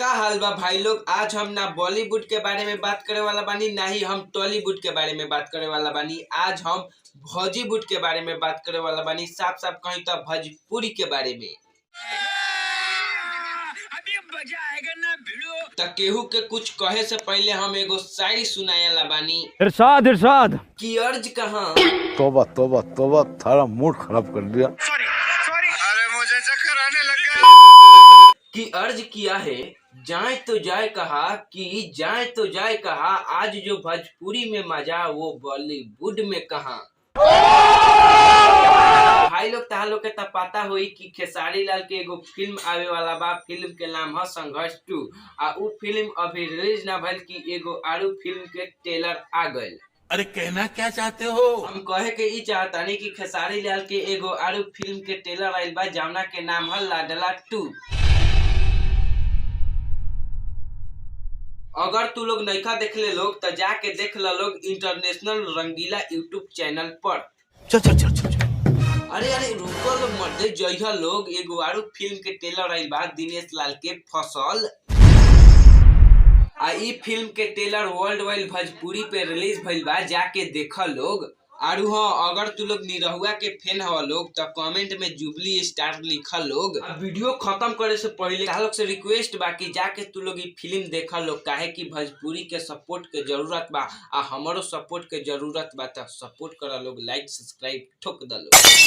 का हाल बा भाई लोग। आज हम ना बॉलीवुड के बारे में बात करे वाला बानी, ना ही हम टॉलीवुड के बारे में बात करे वाला बानी। आज हम भोजीवुड के बारे में बात करे वाला बानी, साफ साफ कहीं तो भोजपुरी के बारे में। अभी मजा आएगा ना भिड़ो। त केहू के कुछ कहे से पहले हम एगो शायरी सुनाएला बानी। इरशाद इरशाद की अर्ज कहाँ। तोबा तोबा तोबा, थारा मूड खराब कर दिया। सॉरी अरे मुझे चक्कर आने लगा। की अर्ज किया है, जाए तो जाए कहा कि जाए तो जाए कहा, आज जो भोजपुरी में मजा वो बॉलीवुड में कहा। भाई लोग तहा लोग के त पता होई कि खेसारी लाल के एगो फिल्म आवे वाला बा। फिल्म के नाम है संघर्ष 2। आ उ फिल्म अभी रिलीज ना भइल कि एगो आरू फिल्म के ट्रेलर आ गइल। अरे कहना क्या चाहते हो? हम कहे के ई चाहतानी कि खेसारी लाल के एगो आरू फिल्म के ट्रेलर आइल बा, जौना के नाम है लाडला 2। अगर तू लोग नइखा देखले लोग तो जाके देख ल लोग इंटरनेशनल रंगीला यूट्यूब चैनल पर। चल अरे रुको लोग, मर्दे जइहा लोग। एगो आरू फिल्म के ट्रेलर आइल बा, दिनेश लाल के फसल। आ ई फिल्म के ट्रेलर वर्ल्ड वाइड भोजपुरी पे रिलीज भइल बा, जाके देखा लोग। आरू हाँ, अगर तू लोग निरहुआ के फैन हवा लोग तो कमेंट में जुबली स्टार लिखा लोग। वीडियो खत्म करे से पहले लोग से रिक्वेस्ट बा कि जाके तू लोग ई फिल्म देखा लोग, काहे कि भोजपुरी के सपोर्ट के जरूरत बा। आ हमारो सपोर्ट के जरूरत बा, तो सपोर्ट करा लोग, लाइक सब्सक्राइब ठोक द लोग।